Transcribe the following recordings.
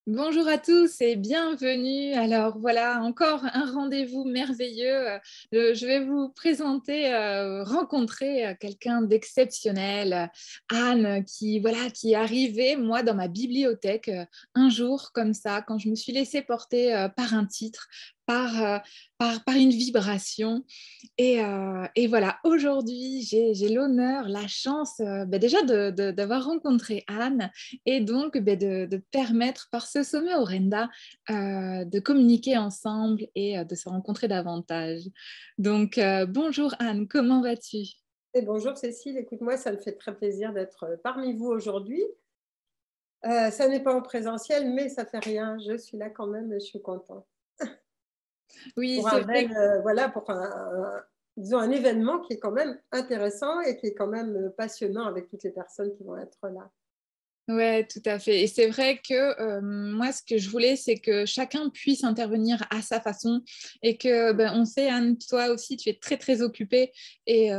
Bonjour à tous et bienvenue. Alors voilà, encore un rendez-vous merveilleux. Je vais vous présenter, rencontrer quelqu'un d'exceptionnel, Anne, qui est arrivée, moi, dans ma bibliothèque un jour comme ça, quand je me suis laissée porter par un titre, par, euh, par une vibration. Et voilà, aujourd'hui, j'ai l'honneur, la chance déjà d'avoir rencontré Anne et donc de permettre par ce sommet Orenda de communiquer ensemble et de se rencontrer davantage. Donc, bonjour Anne, comment vas-tu? Et bonjour Cécile, écoute-moi, ça me fait très plaisir d'être parmi vous aujourd'hui. Ça n'est pas en présentiel, mais ça fait rien, je suis là quand même et je suis contente. Oui, Pour c'est un vrai. bel, voilà, pour disons un événement qui est quand même intéressant et qui est quand même passionnant avec toutes les personnes qui vont être là. Ouais, tout à fait. Et c'est vrai que moi, ce que je voulais, c'est que chacun puisse intervenir à sa façon et que, on sait, Anne, toi aussi, tu es très, très occupée. Et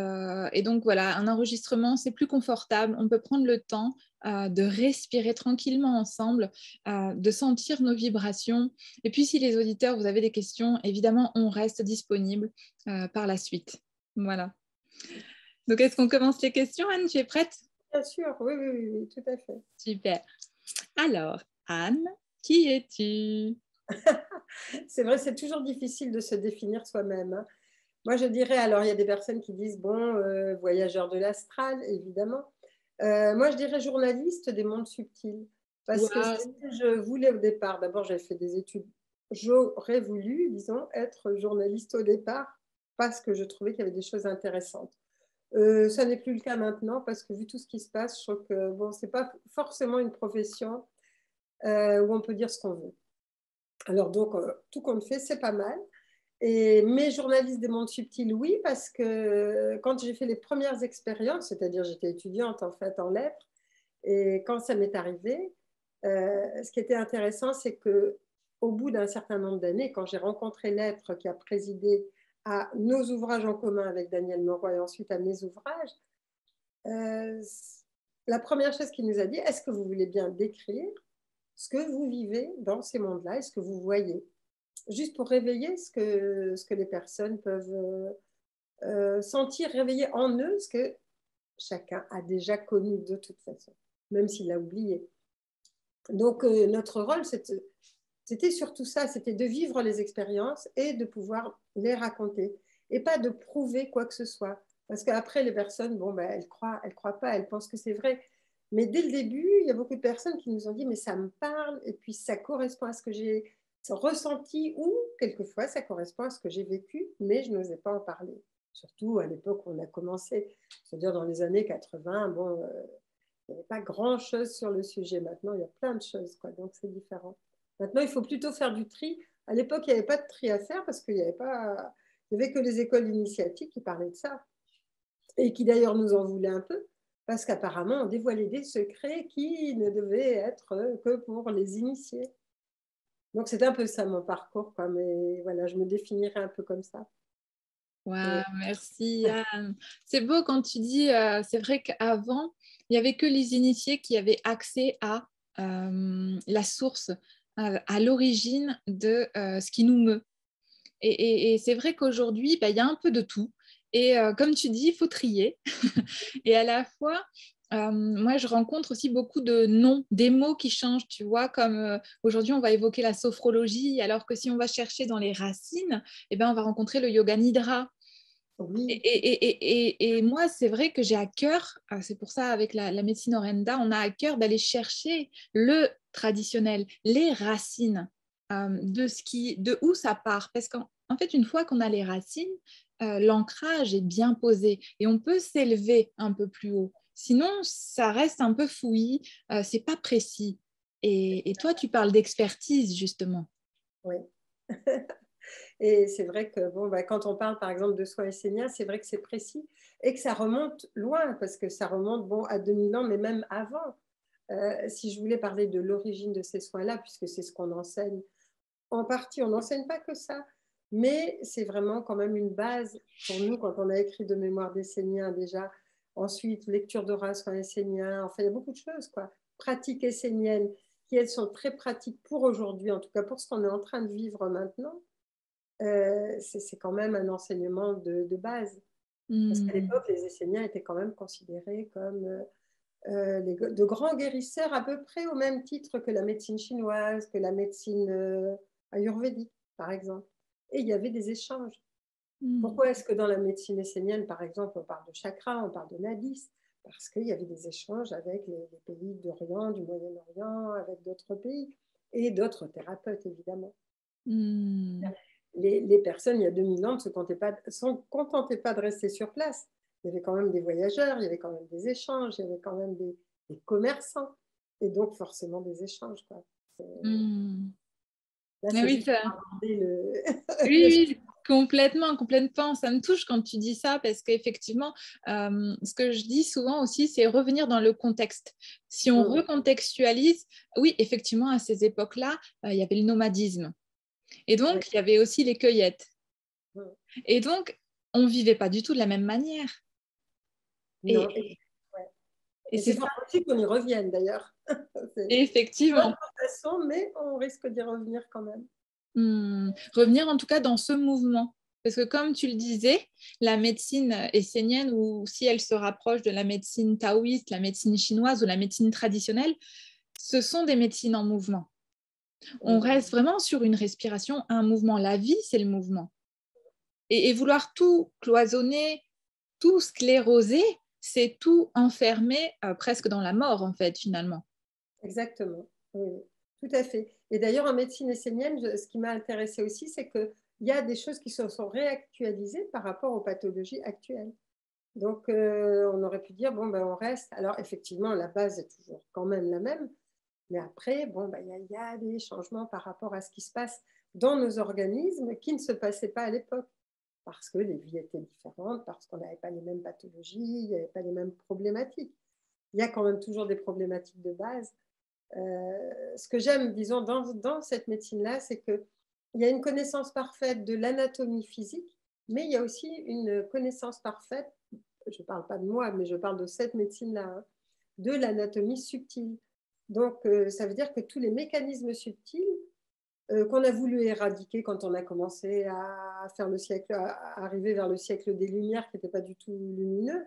donc, voilà, un enregistrement, c'est plus confortable. On peut prendre le temps de respirer tranquillement ensemble, de sentir nos vibrations. Et puis, si les auditeurs, vous avez des questions, évidemment, on reste disponible par la suite. Voilà. Donc, est-ce qu'on commence les questions, Anne? Tu es prête? Bien sûr, oui, oui, oui, oui, tout à fait. Super. Alors, Anne, qui es-tu? C'est vrai, c'est toujours difficile de se définir soi-même, hein. Moi, je dirais, alors il y a des personnes qui disent, bon, voyageur de l'astral, évidemment. Moi, je dirais journaliste des mondes subtils, parce que c'est ce Waouh. que je voulais au départ. D'abord, j'avais fait des études. J'aurais voulu, disons, être journaliste au départ, parce que je trouvais qu'il y avait des choses intéressantes. Ça n'est plus le cas maintenant, parce que vu tout ce qui se passe, je trouve que bon, c'est pas forcément une profession où on peut dire ce qu'on veut. Alors donc, tout compte fait, c'est pas mal. Mais journaliste des mondes subtils, oui, parce que quand j'ai fait les premières expériences, c'est-à-dire j'étais étudiante en fait en lettres, et quand ça m'est arrivé, ce qui était intéressant, c'est que au bout d'un certain nombre d'années, quand j'ai rencontré l'être qui a présidé à nos ouvrages en commun avec Daniel Leroy et ensuite à mes ouvrages, euh, la première chose qu'il nous a dit, est-ce que vous voulez bien décrire ce que vous vivez dans ces mondes-là et ce que vous voyez, juste pour réveiller ce que les personnes peuvent sentir, réveiller en eux ce que chacun a déjà connu de toute façon, même s'il l'a oublié. Donc, notre rôle, c'était surtout ça, c'était de vivre les expériences et de pouvoir les raconter, et pas de prouver quoi que ce soit. Parce qu'après, les personnes, bon, ben, elles croient pas, elles pensent que c'est vrai. Mais dès le début, il y a beaucoup de personnes qui nous ont dit, mais ça me parle, et puis ça correspond à ce que j'ai ressenti, ou quelquefois ça correspond à ce que j'ai vécu, mais je n'osais pas en parler. Surtout à l'époque où on a commencé, c'est-à-dire dans les années 80, bon, il n'y avait pas grand-chose sur le sujet. Maintenant, il y a plein de choses, quoi, donc c'est différent. Maintenant, il faut plutôt faire du tri. À l'époque, il n'y avait pas de tri à faire parce qu'il n'y avait pas, il y avait que les écoles initiatiques qui parlaient de ça et qui d'ailleurs nous en voulaient un peu parce qu'apparemment, on dévoilait des secrets qui ne devaient être que pour les initiés. Donc, c'était un peu ça mon parcours, quoi. Mais voilà, je me définirais un peu comme ça. Waouh, Et merci Anne. C'est beau quand tu dis, c'est vrai qu'avant, il n'y avait que les initiés qui avaient accès à la source, à l'origine de ce qui nous meut. Et c'est vrai qu'aujourd'hui, il y a un peu de tout. Et comme tu dis, il faut trier. Et à la fois, moi, je rencontre aussi beaucoup de noms, des mots qui changent, tu vois, comme aujourd'hui, on va évoquer la sophrologie, alors que si on va chercher dans les racines, eh ben, on va rencontrer le yoga nidra. Et, oui, et moi, c'est vrai que j'ai à cœur, c'est pour ça avec la médecine Orenda, on a à cœur d'aller chercher le traditionnel, les racines de où ça part. Parce qu'en fait, une fois qu'on a les racines, l'ancrage est bien posé et on peut s'élever un peu plus haut. Sinon, ça reste un peu fouillis, c'est pas précis. Et toi, tu parles d'expertise, justement. oui. Et c'est vrai que bon, bah, quand on parle par exemple de soins esséniens, c'est vrai que c'est précis et que ça remonte loin, parce que ça remonte bon, à 2000 ans, mais même avant. Si je voulais parler de l'origine de ces soins-là, puisque c'est ce qu'on enseigne, en partie, on n'enseigne pas que ça, mais c'est vraiment quand même une base pour nous quand on a écrit de mémoire d'essénien déjà. Ensuite, lecture d'oral soins esséniens, enfin, il y a beaucoup de choses, quoi. Pratique essénienne qui elles sont très pratiques pour aujourd'hui, en tout cas pour ce qu'on est en train de vivre maintenant, c'est quand même un enseignement de base. Parce qu'à l'époque, les Esséniens étaient quand même considérés comme de grands guérisseurs, à peu près au même titre que la médecine chinoise, que la médecine ayurvédique, par exemple. Et il y avait des échanges. Pourquoi est-ce que dans la médecine essénienne, par exemple, on parle de chakra, on parle de nadis? Parce qu'il y avait des échanges avec les pays d'Orient, du Moyen-Orient, avec d'autres pays, et d'autres thérapeutes, évidemment. Les personnes, il y a 2000 ans, ne se contentaient pas de rester sur place. Il y avait quand même des voyageurs, il y avait quand même des échanges, il y avait quand même des commerçants, et donc forcément des échanges, quoi. Là, c'est Oui, juste pour aborder le... oui, complètement, complètement. Ça me touche quand tu dis ça parce qu'effectivement, ce que je dis souvent aussi, c'est revenir dans le contexte. Si on recontextualise, oui, effectivement, à ces époques-là, il y avait le nomadisme. Et donc, il y avait aussi les cueillettes. Et donc, on ne vivait pas du tout de la même manière. Non. Et c'est fort possible qu'on y revienne, d'ailleurs. Effectivement. Pas de façon, mais on risque d'y revenir quand même. Revenir en tout cas dans ce mouvement. Parce que comme tu le disais, la médecine essénienne, ou si elle se rapproche de la médecine taoïste, la médecine chinoise ou la médecine traditionnelle, ce sont des médecines en mouvement. On reste vraiment sur une respiration, un mouvement. La vie, c'est le mouvement. Et vouloir tout cloisonner, tout scléroser, c'est tout enfermer presque dans la mort, en fait, finalement. Exactement, oui, tout à fait. Et d'ailleurs, en médecine essénienne, ce qui m'a intéressée aussi, c'est qu'il y a des choses qui se sont réactualisées par rapport aux pathologies actuelles. Donc, on aurait pu dire, bon, ben, on reste. Alors, effectivement, la base est toujours quand même la même. Mais après, bon, ben, y a des changements par rapport à ce qui se passe dans nos organismes qui ne se passaient pas à l'époque. Parce que les vies étaient différentes, parce qu'on n'avait pas les mêmes pathologies, il n'y avait pas les mêmes problématiques. Il y a quand même toujours des problématiques de base. Ce que j'aime, disons, dans cette médecine-là, c'est qu'il y a une connaissance parfaite de l'anatomie physique, mais il y a aussi une connaissance parfaite, je ne parle pas de moi, mais je parle de cette médecine-là, hein, de l'anatomie subtile. Donc, ça veut dire que tous les mécanismes subtils qu'on a voulu éradiquer quand on a commencé à faire le siècle, à arriver vers le siècle des Lumières, qui n'était pas du tout lumineux,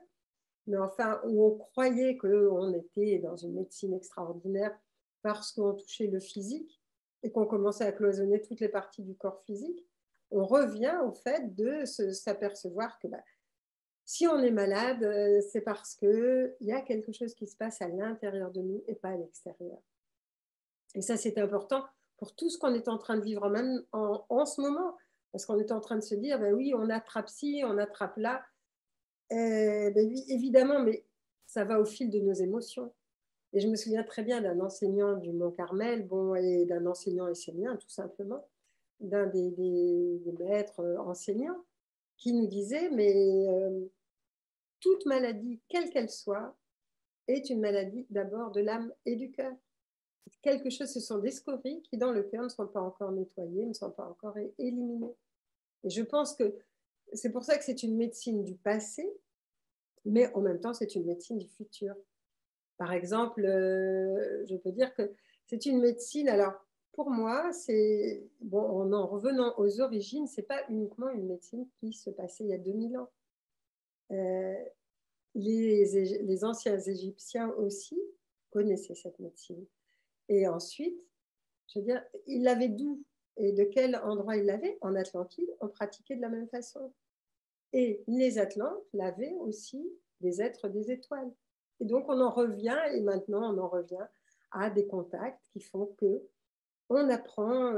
mais enfin, où on croyait qu'on était dans une médecine extraordinaire parce qu'on touchait le physique et qu'on commençait à cloisonner toutes les parties du corps physique, on revient au fait de s'apercevoir que si on est malade, c'est parce qu'il y a quelque chose qui se passe à l'intérieur de nous et pas à l'extérieur. Et ça, c'est important pour tout ce qu'on est en train de vivre même en ce moment, parce qu'on est en train de se dire, ben oui, on attrape ci, on attrape là. Ben oui, évidemment, mais ça va au fil de nos émotions. Et je me souviens très bien d'un enseignant du Mont-Carmel, bon, et d'un enseignant essénien, tout simplement, d'un des maîtres enseignants, qui nous disait, mais toute maladie, quelle qu'elle soit, est une maladie d'abord de l'âme et du cœur. Quelque chose, ce sont des scories qui, dans le cœur, ne sont pas encore nettoyées, ne sont pas encore éliminées. Et je pense que c'est pour ça que c'est une médecine du passé, mais en même temps, c'est une médecine du futur. Par exemple, je peux dire que c'est une médecine, alors pour moi, c'est, bon, en revenant aux origines, ce n'est pas uniquement une médecine qui se passait il y a 2000 ans. Les anciens Égyptiens aussi connaissaient cette médecine. Et ensuite, je veux dire, ils l'avaient d'où et de quel endroit ils l'avaient? En Atlantide, on pratiquait de la même façon. Et les Atlantes l'avaient aussi des êtres des étoiles. Et donc, on en revient, et maintenant, on en revient à des contacts qui font que on apprend,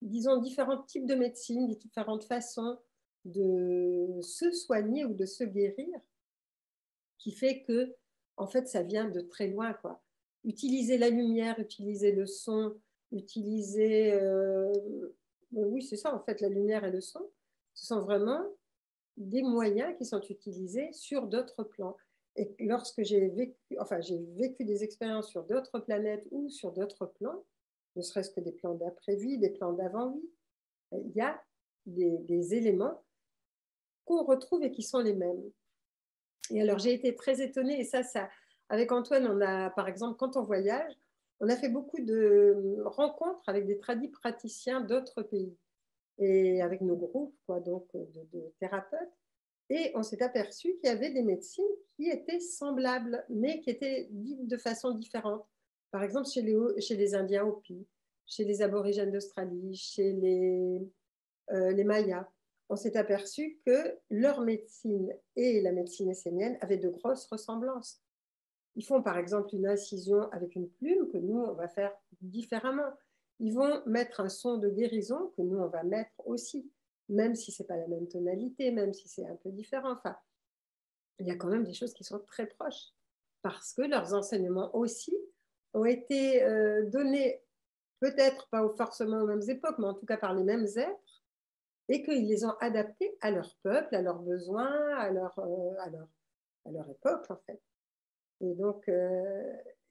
disons, différents types de médecine, différentes façons de se soigner ou de se guérir, qui fait que, en fait, ça vient de très loin, quoi. Utiliser la lumière, utiliser le son, utiliser... oui, c'est ça, en fait, la lumière et le son. Ce sont vraiment des moyens qui sont utilisés sur d'autres plans. Et lorsque j'ai vécu des expériences sur d'autres planètes ou sur d'autres plans, ne serait-ce que des plans d'après-vie, des plans d'avant-vie, il y a des éléments qu'on retrouve et qui sont les mêmes. Et alors, j'ai été très étonnée, et ça Avec Antoine, on a, par exemple, quand on voyage, on a fait beaucoup de rencontres avec des praticiens d'autres pays et avec nos groupes, quoi, donc de thérapeutes. Et on s'est aperçu qu'il y avait des médecines qui étaient semblables, mais qui étaient dites de façon différente. Par exemple, chez les Indiens Hopi, chez les aborigènes d'Australie, chez les Mayas, on s'est aperçu que leur médecine et la médecine essénienne avaient de grosses ressemblances. Ils font par exemple une incision avec une plume que nous, on va faire différemment. Ils vont mettre un son de guérison que nous, on va mettre aussi, même si ce n'est pas la même tonalité, même si c'est un peu différent. Enfin, il y a quand même des choses qui sont très proches, parce que leurs enseignements aussi ont été donnés, peut-être pas forcément aux mêmes époques, mais en tout cas par les mêmes êtres, et qu'ils les ont adaptés à leur peuple, à leurs besoins, à leur époque, en fait. Et donc,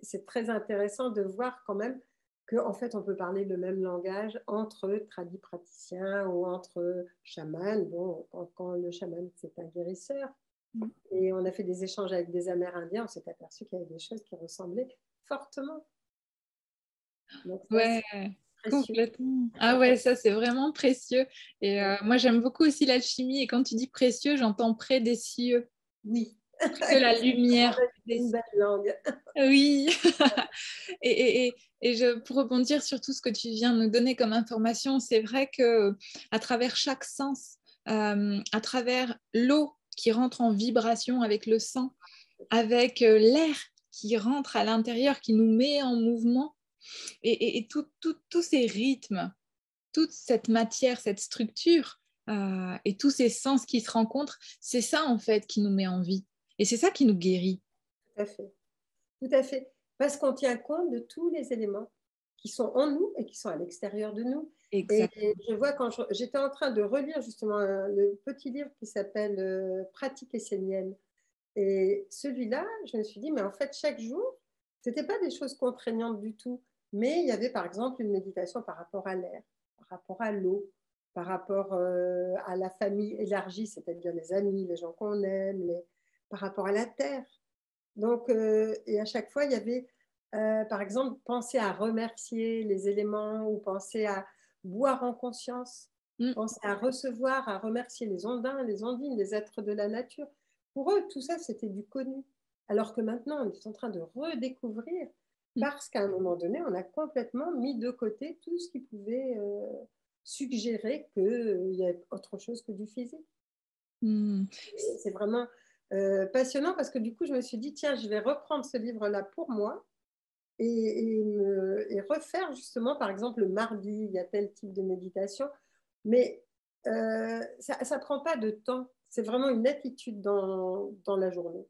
c'est très intéressant de voir quand même qu'en fait, on peut parler le même langage entre tradis praticiens ou entre chamans. Bon, quand le chaman, c'est un guérisseur. Et on a fait des échanges avec des Amérindiens, on s'est aperçu qu'il y avait des choses qui ressemblaient fortement. Donc, ça, Ouais, c'est précieux. complètement. Ah ouais, ça c'est vraiment précieux. Et moi j'aime beaucoup aussi l'alchimie. Et quand tu dis précieux, j'entends près des cieux, Oui. que la lumière. C'est une belle langue. Oui. Pour rebondir sur tout ce que tu viens de nous donner comme information, c'est vrai que à travers chaque sens, à travers l'eau qui rentre en vibration avec le sang, avec l'air qui rentre à l'intérieur, qui nous met en mouvement, et tous ces rythmes, toute cette matière, cette structure et tous ces sens qui se rencontrent, c'est ça en fait qui nous met en vie. Et c'est ça qui nous guérit. Tout à fait. Tout à fait. Parce qu'on tient compte de tous les éléments qui sont en nous et qui sont à l'extérieur de nous. Et Exactement. je vois quand j'étais en train de relire justement le petit livre qui s'appelle Pratique essénienne. Et celui-là, je me suis dit, mais en fait, chaque jour, ce n'était pas des choses contraignantes du tout. Mais il y avait par exemple une méditation par rapport à l'air, par rapport à l'eau, par rapport à la famille élargie, c'est-à-dire les amis, les gens qu'on aime, par rapport à la terre. Donc, et à chaque fois, il y avait, par exemple, penser à remercier les éléments ou penser à boire en conscience, Mm. penser à recevoir, à remercier les ondins, les ondines, les êtres de la nature. Pour eux, tout ça, c'était du connu. Alors que maintenant, on est en train de redécouvrir Mm. parce qu'à un moment donné, on a complètement mis de côté tout ce qui pouvait suggérer qu'il y a autre chose que du physique. Mm. C'est vraiment passionnant parce que du coup, je me suis dit, tiens, je vais reprendre ce livre-là pour moi et refaire justement, par exemple, le mardi, il y a tel type de méditation, mais ça ne prend pas de temps. C'est vraiment une attitude dans la journée.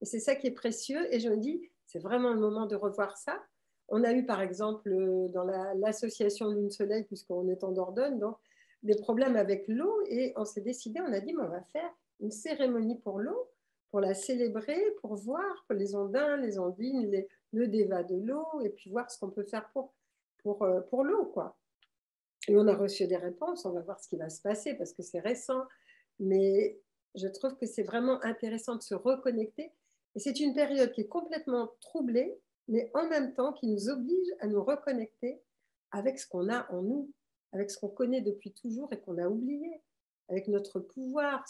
Et c'est ça qui est précieux. Et je me dis, c'est vraiment le moment de revoir ça. On a eu, par exemple, dans l'association Lune Soleil, puisqu'on est en Dordogne, donc, des problèmes avec l'eau. Et on s'est décidé, on a dit, mais on va faire une cérémonie pour l'eau, pour la célébrer, pour voir pour les ondins, les ondines, le déva de l'eau, et puis voir ce qu'on peut faire pour l'eau, quoi. Et on a reçu des réponses, on va voir ce qui va se passer, parce que c'est récent. Mais je trouve que c'est vraiment intéressant de se reconnecter. Et c'est une période qui est complètement troublée, mais en même temps qui nous oblige à nous reconnecter avec ce qu'on a en nous, avec ce qu'on connaît depuis toujours et qu'on a oublié, avec notre pouvoir,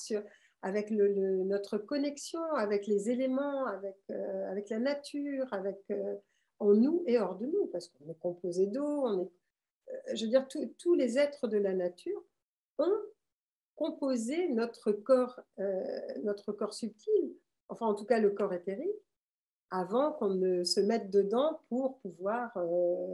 avec notre connexion avec les éléments, avec la nature, en nous et hors de nous, parce qu'on est composé d'eau, je veux dire, tous les êtres de la nature ont composer notre corps subtil, enfin en tout cas le corps éthérique, avant qu'on ne se mette dedans pour pouvoir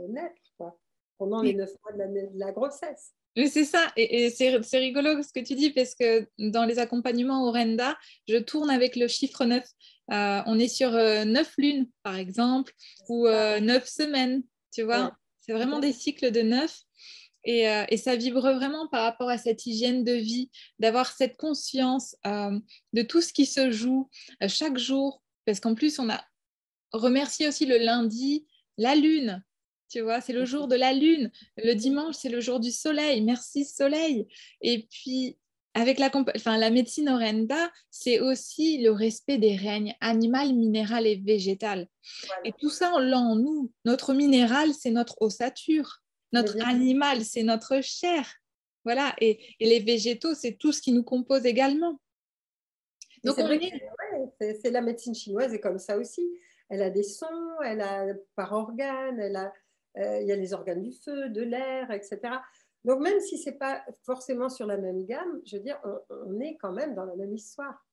naître, quoi, pendant les 9 mois de la grossesse. Oui, c'est ça, et c'est rigolo ce que tu dis, parce que dans les accompagnements au Renda, je tourne avec le chiffre 9. On est sur 9 lunes, par exemple, ou 9 semaines, tu Ouais. vois. C'est vraiment des cycles de 9. Et ça vibre vraiment par rapport à cette hygiène de vie, d'avoir cette conscience de tout ce qui se joue chaque jour. Parce qu'en plus, on a remercié aussi le lundi la lune. Tu vois, c'est le jour de la lune. Le dimanche, c'est le jour du soleil. Merci soleil. Et puis, avec la médecine Orenda, c'est aussi le respect des règnes animal, minéral et végétal. Voilà. Et tout ça, on l'a en nous. Notre minéral, c'est notre ossature. Mais Notre bien, animal, c'est notre chair. Voilà. Et les végétaux, c'est tout ce qui nous compose également. et Donc, c'est on vrai que est... c'est la médecine chinoise est comme ça aussi. Elle a des sons, elle a par organe, il y a les organes du feu, de l'air, etc. Donc même si c'est pas forcément sur la même gamme, je veux dire, on est quand même dans la même histoire.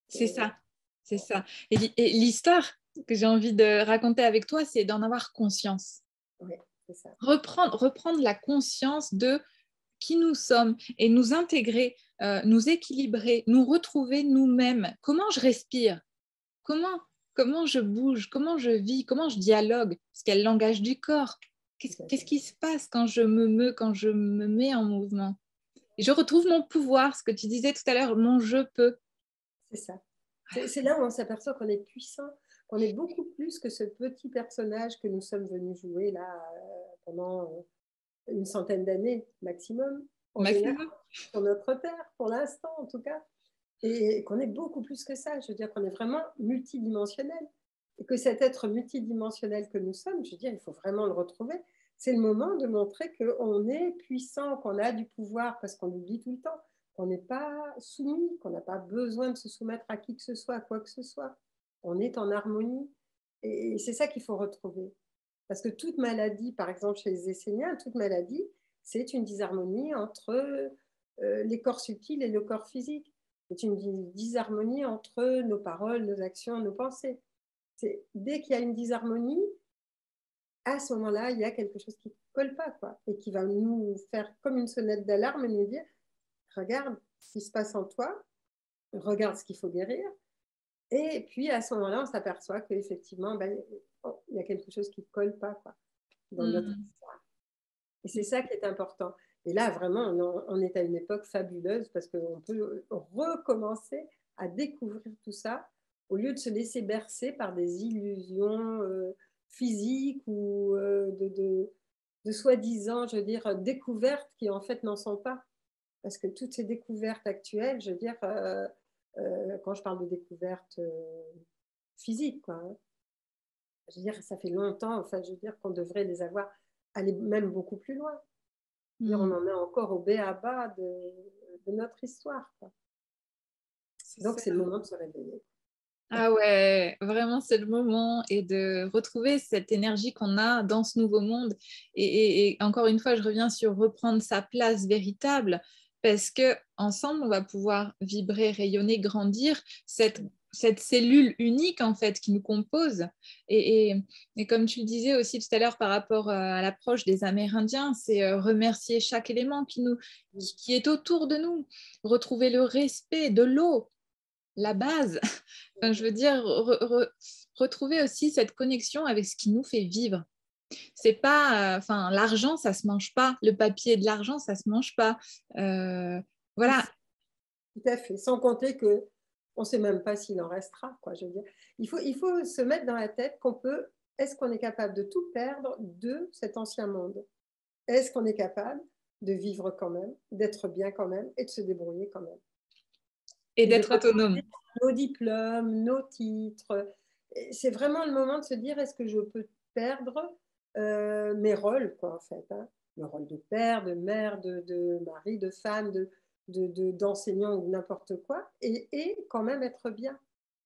C'est ça. C'est ça. Et l'histoire que j'ai envie de raconter avec toi, c'est d'en avoir conscience. Oui, c'est ça. Reprendre la conscience de qui nous sommes et nous intégrer, nous équilibrer, nous retrouver nous-mêmes. Comment je respire? Comment, comment je bouge? Comment je vis? Comment je dialogue? Parce qu'il y a le langage du corps. Qu'est-ce qui se passe quand quand je me mets en mouvement? Et je retrouve mon pouvoir, ce que tu disais tout à l'heure, mon je peux. C'est ça. C'est là où on s'aperçoit qu'on est puissant, qu'on est beaucoup plus que ce petit personnage que nous sommes venus jouer là pendant une centaine d'années maximum, en général, Maximum. sur notre Terre, pour l'instant en tout cas. Et qu'on est beaucoup plus que ça. Je veux dire qu'on est vraiment multidimensionnel. Et que cet être multidimensionnel que nous sommes, je veux dire, il faut vraiment le retrouver. C'est le moment de montrer qu'on est puissant, qu'on a du pouvoir, parce qu'on oublie tout le temps, qu'on n'est pas soumis, qu'on n'a pas besoin de se soumettre à qui que ce soit, à quoi que ce soit. On est en harmonie. Et c'est ça qu'il faut retrouver. Parce que toute maladie, par exemple chez les Esséniens, toute maladie, c'est une disharmonie entre les corps subtils et le corps physique. C'est une disharmonie entre nos paroles, nos actions, nos pensées. Dès qu'il y a une disharmonie, à ce moment-là, il y a quelque chose qui ne colle pas, quoi, et qui va nous faire comme une sonnette d'alarme et nous dire, regarde ce qui se passe en toi, regarde ce qu'il faut guérir. Et puis, à ce moment-là, on s'aperçoit qu'effectivement, ben, il y a quelque chose qui ne colle pas, quoi, dans notre histoire. Et c'est ça qui est important. Et là, vraiment, on est à une époque fabuleuse parce qu'on peut recommencer à découvrir tout ça au lieu de se laisser bercer par des illusions physiques ou de soi-disant, je veux dire, découvertes qui en fait n'en sont pas. Parce que toutes ces découvertes actuelles, je veux dire, quand je parle de découvertes physiques, quoi, hein, je veux dire, ça fait longtemps, enfin, je veux dire, qu'on devrait les avoir, aller même beaucoup plus loin. Dire, on en est encore au b.a.-ba de notre histoire, quoi. Donc, c'est le moment de se réveiller. Ah ouais, vraiment, c'est le moment et de retrouver cette énergie qu'on a dans ce nouveau monde. Et encore une fois, je reviens sur reprendre sa place véritable parce que ensemble, on va pouvoir vibrer, rayonner, grandir cette cellule unique en fait qui nous compose. Et comme tu le disais aussi tout à l'heure par rapport à l'approche des Amérindiens, c'est remercier chaque élément qui est autour de nous, retrouver le respect de l'eau, la base. Enfin, je veux dire, retrouver aussi cette connexion avec ce qui nous fait vivre. C'est pas, enfin, l'argent, ça se mange pas. Le papier de l'argent, ça se mange pas. Voilà. Tout à fait. Sans compter que on ne sait même pas s'il en restera, quoi. Je veux dire, il faut se mettre dans la tête qu'on peut. Est-ce qu'on est capable de tout perdre de cet ancien monde? Est-ce qu'on est capable de vivre quand même, d'être bien quand même et de se débrouiller quand même? Et Et de d'être autonome. posséder nos diplômes, nos titres. C'est vraiment le moment de se dire, est-ce que je peux perdre mes rôles, quoi, en fait, hein, le rôle de père, de mère, de mari, de femme, d'enseignant ou n'importe quoi, et quand même être bien,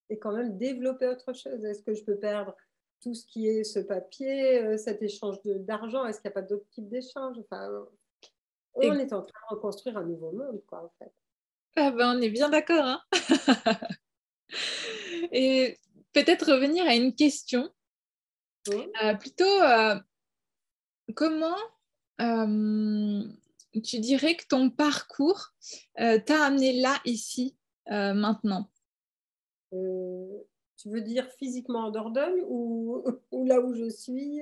et quand même développer autre chose. Est-ce que je peux perdre tout ce qui est ce papier, cet échange d'argent? Est-ce qu'il n'y a pas d'autres types d'échanges? Enfin, on est en train de reconstruire un nouveau monde, quoi, en fait. Ah ben, on est bien d'accord, hein. Et peut-être revenir à une question. Hum. Plutôt, comment tu dirais que ton parcours t'a amené là, ici, maintenant? Euh, Tu veux dire physiquement en Dordogne ou, ou là où je suis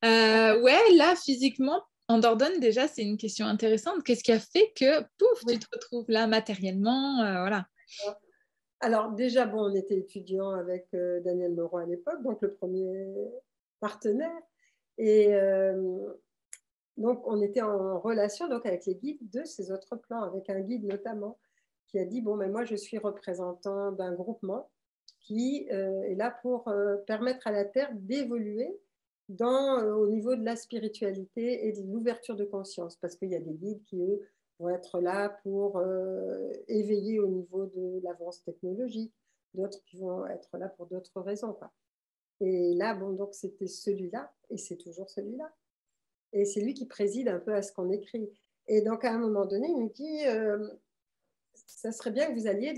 Ouais, là, physiquement, en Dordogne, déjà, c'est une question intéressante. Qu'est-ce qui a fait que, pouf, tu Oui. te retrouves là matériellement, voilà. Alors déjà, bon, on était étudiants avec Daniel Moreau à l'époque, donc le premier partenaire. Et donc, on était en relation donc, avec les guides de ces autres plans, avec un guide notamment. qui a dit, bon, mais moi, je suis représentant d'un groupement qui est là pour permettre à la Terre d'évoluer au niveau de la spiritualité et de l'ouverture de conscience, parce qu'il y a des guides qui, eux, vont être là pour éveiller au niveau de l'avance technologique, d'autres qui vont être là pour d'autres raisons, quoi. Et là, bon, donc c'était celui-là, et c'est toujours celui-là. Et c'est lui qui préside un peu à ce qu'on écrit. Et donc, à un moment donné, il nous dit, ça serait bien que vous alliez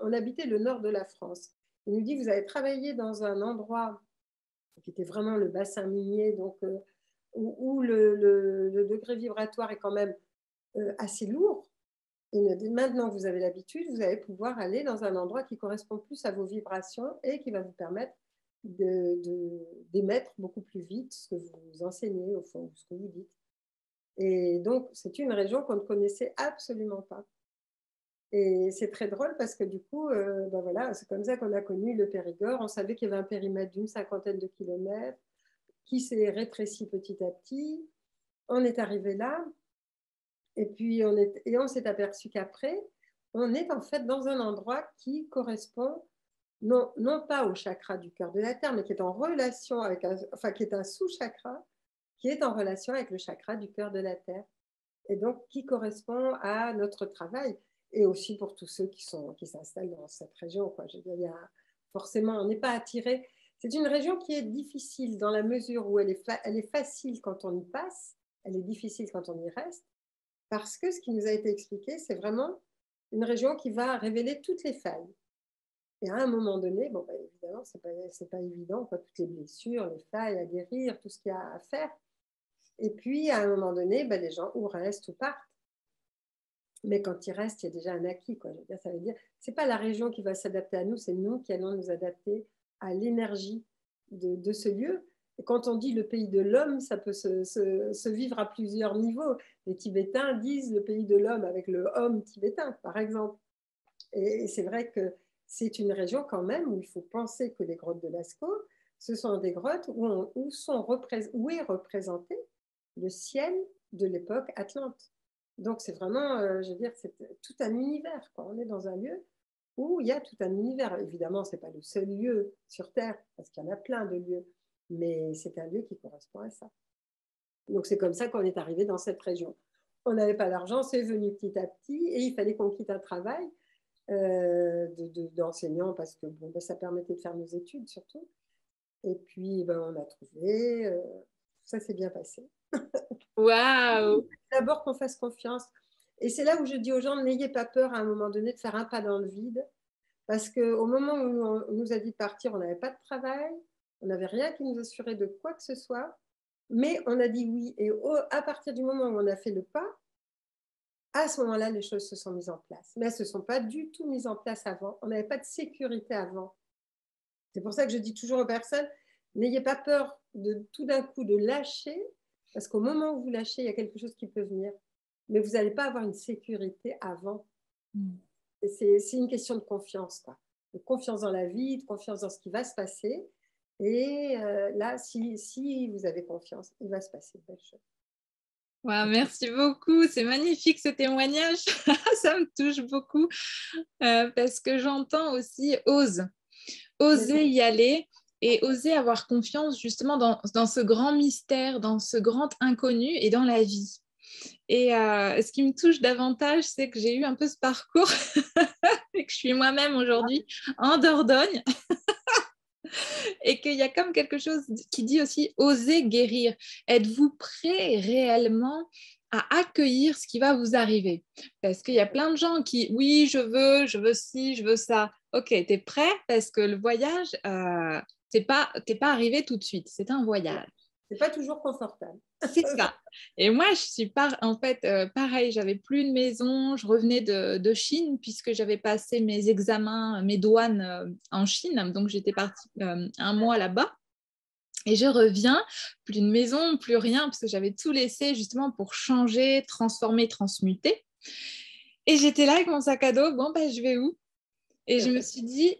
on habitait le nord de la France. Il nous dit, vous avez travaillé dans un endroit qui était vraiment le bassin minier, donc où le degré vibratoire est quand même assez lourd. Et maintenant que vous avez l'habitude, vous allez pouvoir aller dans un endroit qui correspond plus à vos vibrations et qui va vous permettre d'émettre beaucoup plus vite ce que vous enseignez, au fond, ce que vous dites. Et donc, c'est une région qu'on ne connaissait absolument pas. Et c'est très drôle parce que du coup, ben voilà, c'est comme ça qu'on a connu le Périgord. On savait qu'il y avait un périmètre d'une 50aine de kilomètres qui s'est rétréci petit à petit. On est arrivé là et puis on s'est aperçu qu'après, on est en fait dans un endroit qui correspond non pas au chakra du cœur de la Terre, mais qui est en relation avec qui est un sous-chakra, qui est en relation avec le chakra du cœur de la Terre. Et donc, qui correspond à notre travail, et aussi pour tous ceux qui s'installent dans cette région, quoi. Je veux dire, forcément, on n'est pas attiré. C'est une région qui est difficile dans la mesure où elle est facile quand on y passe, elle est difficile quand on y reste, parce que ce qui nous a été expliqué, c'est vraiment une région qui va révéler toutes les failles. Et à un moment donné, bon, bah, évidemment, c'est pas évident, quoi, toutes les blessures, les failles à guérir, tout ce qu'il y a à faire. Et puis, à un moment donné, bah, les gens ou restent ou partent. Mais quand ils restent, il y a déjà un acquis, quoi. Je veux dire, ça veut dire, c'est pas la région qui va s'adapter à nous, c'est nous qui allons nous adapter à l'énergie de ce lieu. Et quand on dit le pays de l'homme, ça peut se vivre à plusieurs niveaux. Les Tibétains disent le pays de l'homme avec le homme tibétain, par exemple. Et c'est vrai que c'est une région quand même où il faut penser que les grottes de Lascaux, ce sont des grottes où est représenté le ciel de l'époque atlante. Donc c'est vraiment, je veux dire, c'est tout un univers, quoi. On est dans un lieu où il y a tout un univers. Évidemment, ce n'est pas le seul lieu sur Terre, parce qu'il y en a plein de lieux, mais c'est un lieu qui correspond à ça. Donc c'est comme ça qu'on est arrivé dans cette région. On n'avait pas d'argent, c'est venu petit à petit, et il fallait qu'on quitte un travail d'enseignant parce que bon, ben, ça permettait de faire nos études surtout. Et puis ben, on a trouvé, ça s'est bien passé. Waouh! D'abord qu'on fasse confiance. Et c'est là où je dis aux gens, n'ayez pas peur à un moment donné de faire un pas dans le vide, parce qu'au moment où on nous a dit de partir, on n'avait pas de travail, on n'avait rien qui nous assurait de quoi que ce soit, mais on a dit oui. Et à partir du moment où on a fait le pas, à ce moment-là, les choses se sont mises en place. Mais elles ne se sont pas du tout mises en place avant. On n'avait pas de sécurité avant. C'est pour ça que je dis toujours aux personnes, n'ayez pas peur de tout d'un coup de lâcher, parce qu'au moment où vous lâchez, il y a quelque chose qui peut venir. Mais vous n'allez pas avoir une sécurité avant. C'est une question de confiance, quoi. De confiance dans la vie, de confiance dans ce qui va se passer. Et là, si vous avez confiance, il va se passer de belles choses. Ouais, merci beaucoup, c'est magnifique ce témoignage, ça me touche beaucoup parce que j'entends aussi oser y aller et oser avoir confiance justement dans ce grand mystère, dans ce grand inconnu et dans la vie. Et ce qui me touche davantage, c'est que j'ai eu un peu ce parcours et que je suis moi-même aujourd'hui en Dordogne. Et qu'il y a comme quelque chose qui dit aussi oser guérir. Êtes-vous prêt réellement à accueillir ce qui va vous arriver? Parce qu'il y a plein de gens qui, oui, je veux ci, je veux ça. Ok, tu es prêt parce que le voyage, t'es pas arrivé tout de suite. C'est un voyage. C'est pas toujours confortable. C'est ça. Et moi, je suis en fait pareil, j'avais plus de maison, je revenais de Chine puisque j'avais passé mes examens, mes douanes en Chine. Donc, j'étais partie un mois là-bas. Et je reviens, plus de maison, plus rien, parce que j'avais tout laissé justement pour changer, transformer, transmuter. Et j'étais là avec mon sac à dos, bon, ben, je vais où? Et je me suis dit,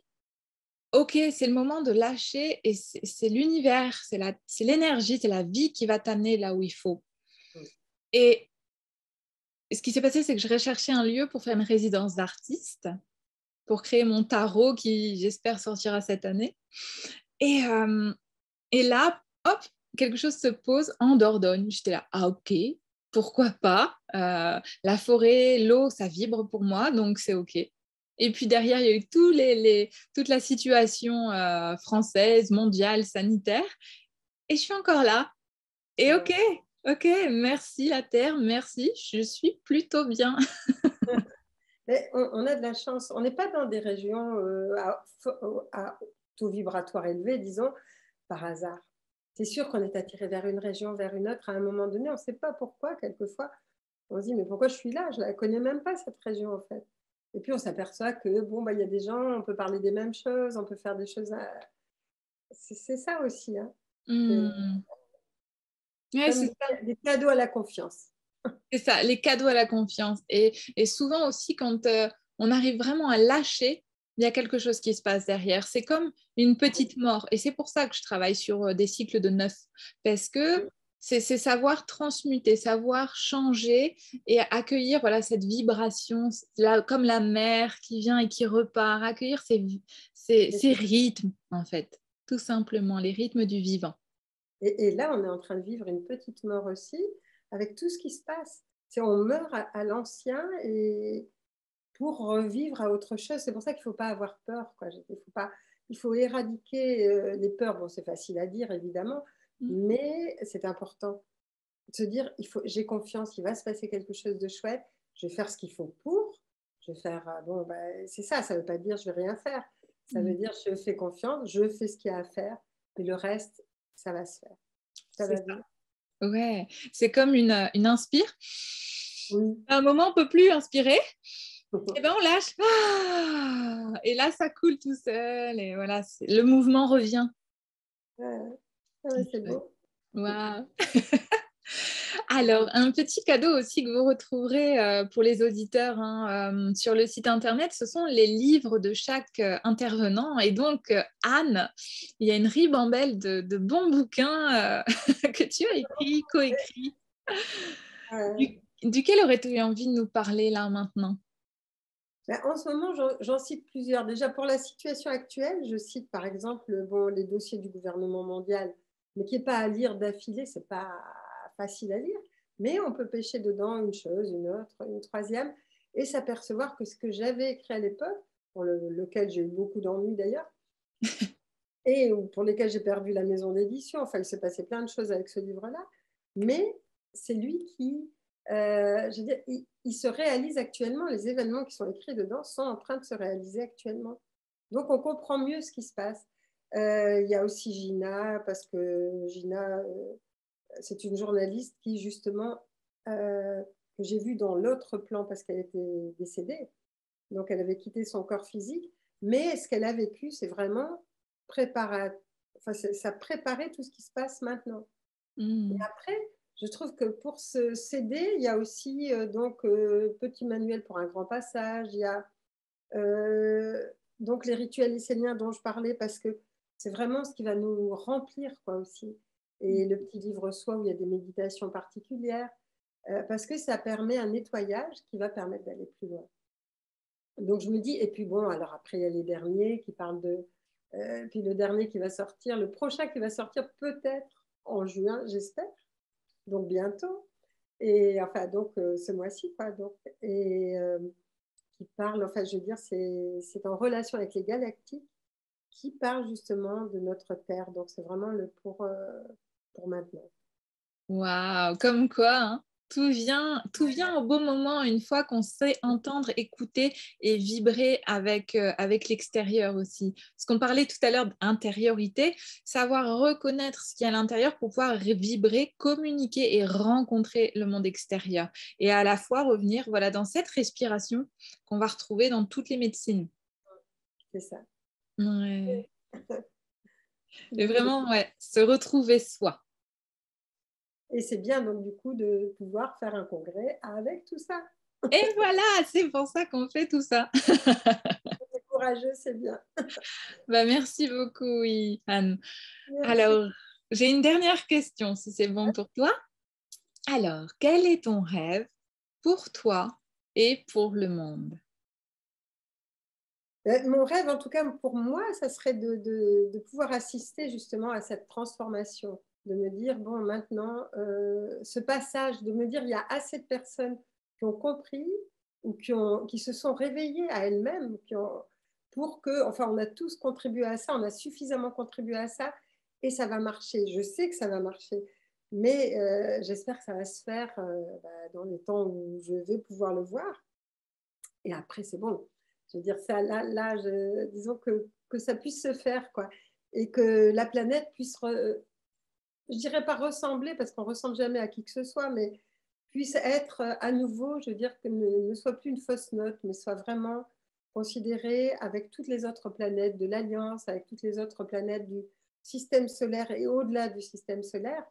ok, c'est le moment de lâcher et c'est l'univers, c'est l'énergie, c'est la vie qui va t'amener là où il faut. Et ce qui s'est passé, c'est que je recherchais un lieu pour faire une résidence d'artiste, pour créer mon tarot qui, j'espère, sortira cette année. Et, euh, et là, hop, quelque chose se pose en Dordogne. J'étais là, ah ok, pourquoi pas. La forêt, l'eau, ça vibre pour moi, donc c'est ok. Et puis derrière, il y a eu toute la situation française, mondiale, sanitaire. Et je suis encore là. Et ok, ok, merci la Terre, merci, je suis plutôt bien. Mais on a de la chance. On n'est pas dans des régions à taux vibratoire élevé, disons, par hasard. C'est sûr qu'on est attiré vers une région, vers une autre à un moment donné. On ne sait pas pourquoi, quelquefois. On se dit, mais pourquoi je suis là? Je ne la connais même pas, cette région, en fait. Et puis, on s'aperçoit que, bon, bah, y a des gens, on peut parler des mêmes choses, on peut faire des choses. C'est ça aussi. Hein. C'est Hmm. Ouais, comme c'est ça. des cadeaux à la confiance. C'est ça, les cadeaux à la confiance. Et souvent aussi, quand on arrive vraiment à lâcher, il y a quelque chose qui se passe derrière. C'est comme une petite mort. Et c'est pour ça que je travaille sur des cycles de 9. Parce que c'est savoir transmuter, savoir changer et accueillir voilà, cette vibration, comme la mer qui vient et qui repart, accueillir ces rythmes, en fait, tout simplement, les rythmes du vivant. Et là, on est en train de vivre une petite mort aussi, avec tout ce qui se passe. On meurt à l'ancien et pour revivre à autre chose. C'est pour ça qu'il ne faut pas avoir peur. Quoi. Il faut éradiquer les peurs. Bon, c'est facile à dire, évidemment, mais c'est important de se dire, j'ai confiance, il va se passer quelque chose de chouette, je vais faire ce qu'il faut pour. Je vais faire, bon, c'est ça, ça ne veut pas dire je ne vais rien faire. Ça veut dire je fais confiance, je fais ce qu'il y a à faire, et le reste, ça va se faire. Ça va bien. Ouais, c'est comme une inspire. Oui. À un moment, on ne peut plus inspirer. Et ben on lâche. Ah, et là, ça coule tout seul. Et voilà, le mouvement revient. Ouais, c'est beau. Wow. Alors, un petit cadeau aussi que vous retrouverez pour les auditeurs hein, sur le site internet, ce sont les livres de chaque intervenant. Et donc, Anne, il y a une ribambelle de bons bouquins que tu as écrits, coécrits. Duquel aurais-tu envie de nous parler là maintenant? En ce moment, j'en cite plusieurs. Déjà, pour la situation actuelle, je cite par exemple bon, les dossiers du gouvernement mondial, mais qui n'est pas à lire d'affilée, ce n'est pas facile à lire, mais on peut pêcher dedans une chose, une autre, une troisième, et s'apercevoir que ce que j'avais écrit à l'époque, pour lequel j'ai eu beaucoup d'ennuis d'ailleurs, et pour lesquels j'ai perdu la maison d'édition, enfin, il s'est passé plein de choses avec ce livre-là, mais c'est lui qui, je veux dire, il se réalise actuellement, les événements qui sont écrits dedans sont en train de se réaliser actuellement. Donc, on comprend mieux ce qui se passe. Il y a aussi Gina, parce que Gina, c'est une journaliste qui, justement, que j'ai vue dans l'autre plan parce qu'elle était décédée. Donc, elle avait quitté son corps physique. Mais ce qu'elle a vécu, c'est vraiment ça préparait tout ce qui se passe maintenant. Et après, je trouve que pour se s'aider, il y a aussi petit manuel pour un grand passage. Il y a donc les rituels esséniens dont je parlais parce que c'est vraiment ce qui va nous remplir quoi aussi. Et le petit livre soi où il y a des méditations particulières parce que ça permet un nettoyage qui va permettre d'aller plus loin. Donc je me dis, et puis bon, alors après il y a les derniers qui parlent puis le dernier qui va sortir, le prochain qui va sortir peut-être en juin, j'espère, donc bientôt. Et enfin, donc ce mois-ci, quoi. Donc, et qui parle, enfin, je veux dire, c'est en relation avec les galactiques qui parle justement de notre Terre. Donc c'est vraiment pour maintenant. Waouh, comme quoi, hein, tout vient au bon moment une fois qu'on sait entendre, écouter et vibrer avec l'extérieur aussi. Parce qu'on parlait tout à l'heure d'intériorité, savoir reconnaître ce qu'il y a à l'intérieur pour pouvoir vibrer, communiquer et rencontrer le monde extérieur. Et à la fois revenir voilà, dans cette respiration qu'on va retrouver dans toutes les médecines. C'est ça. Ouais. Et Donc, vraiment, ouais, se retrouver soi. et c'est bien donc du coup de pouvoir faire un congrès avec tout ça. Et voilà, c'est pour ça qu'on fait tout ça. C'est courageux, c'est bien. Bah, merci beaucoup, oui, Anne. Merci. Alors, j'ai une dernière question, si c'est bon pour toi. Alors, quel est ton rêve pour toi et pour le monde? Mon rêve, en tout cas pour moi, ça serait de pouvoir assister justement à cette transformation, de me dire, bon, maintenant, ce passage, de me dire, il y a assez de personnes qui ont compris ou qui se sont réveillées à elles-mêmes, pour que, enfin, on a tous contribué à ça, on a suffisamment contribué à ça, et ça va marcher. Je sais que ça va marcher, mais j'espère que ça va se faire dans les temps où je vais pouvoir le voir. Et après, c'est bon. Je veux dire, ça, disons que ça puisse se faire, quoi. Et que la planète puisse, je dirais pas ressembler, parce qu'on ressemble jamais à qui que ce soit, mais puisse être à nouveau, je veux dire, que ne soit plus une fausse note, mais soit vraiment considérée avec toutes les autres planètes de l'Alliance, avec toutes les autres planètes du système solaire et au-delà du système solaire,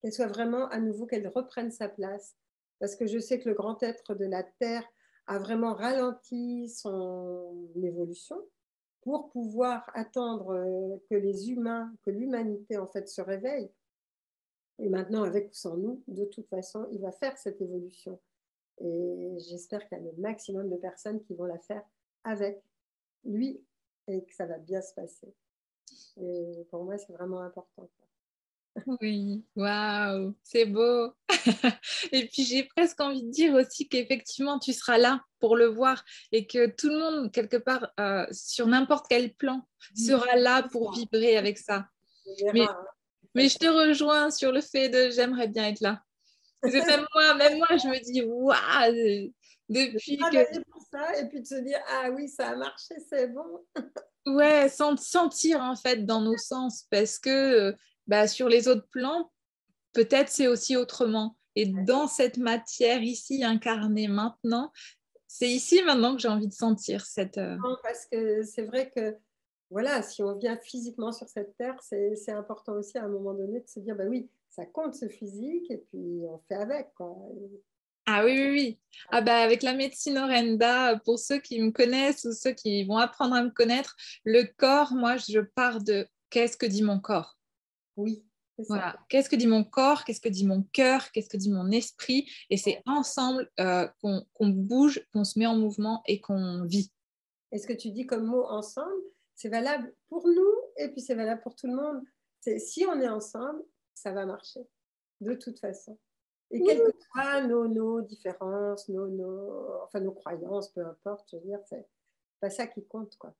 qu'elle soit vraiment à nouveau, qu'elle reprenne sa place. Parce que je sais que le grand être de la Terre a vraiment ralenti son évolution pour pouvoir attendre que les humains, que l'humanité en fait se réveille. Et maintenant, avec ou sans nous, de toute façon, il va faire cette évolution. Et j'espère qu'il y a le maximum de personnes qui vont la faire avec lui et que ça va bien se passer. Et pour moi, c'est vraiment important. Oui, waouh, c'est beau. Et puis j'ai presque envie de dire aussi qu'effectivement tu seras là pour le voir et que tout le monde, quelque part, sur n'importe quel plan, sera là pour vibrer avec ça. On verra, Mais, hein, mais je te rejoins sur le fait de j'aimerais bien être là. Même moi, je me dis, waouh, de depuis que, travailler pour ça et puis de se dire, ah oui, ça a marché, c'est bon. ouais, sans sentir en fait dans nos sens, parce que bah, sur les autres plans, peut-être c'est aussi autrement. Et dans cette matière ici incarnée maintenant, c'est ici maintenant que j'ai envie de sentir cette. Non, parce que c'est vrai que, voilà, si on vient physiquement sur cette terre, c'est important aussi à un moment donné de se dire, bah oui, ça compte ce physique et puis on fait avec, quoi. Ah oui, oui, oui. Ah bah, avec la médecine Orenda, pour ceux qui me connaissent ou ceux qui vont apprendre à me connaître, le corps, moi, je pars de qu'est-ce que dit mon corps? Oui, c'est ça. Voilà, qu'est-ce que dit mon corps, qu'est-ce que dit mon cœur, qu'est-ce que dit mon esprit, et c'est ensemble qu'on bouge, qu'on se met en mouvement et qu'on vit. Et ce que tu dis comme mot ensemble, c'est valable pour nous et puis c'est valable pour tout le monde. Si on est ensemble, ça va marcher, de toute façon. Et quelles que soient nos différences, enfin, nos croyances, peu importe, je veux dire, c'est pas ça qui compte, quoi.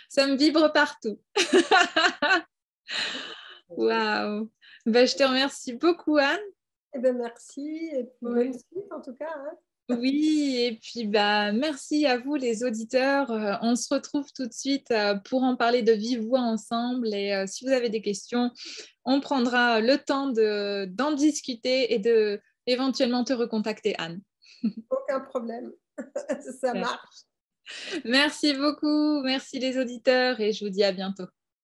Ça me vibre partout. Waouh. Ben, je te remercie beaucoup, Anne. Eh bien, merci et puis bonne Oui. suite en tout cas, hein. Oui, et puis bah, merci à vous les auditeurs. On se retrouve tout de suite pour en parler de vive voix ensemble. Et si vous avez des questions, on prendra le temps d'en discuter et de éventuellement te recontacter, Anne. Aucun problème. Ça marche. Merci beaucoup, merci les auditeurs et je vous dis à bientôt.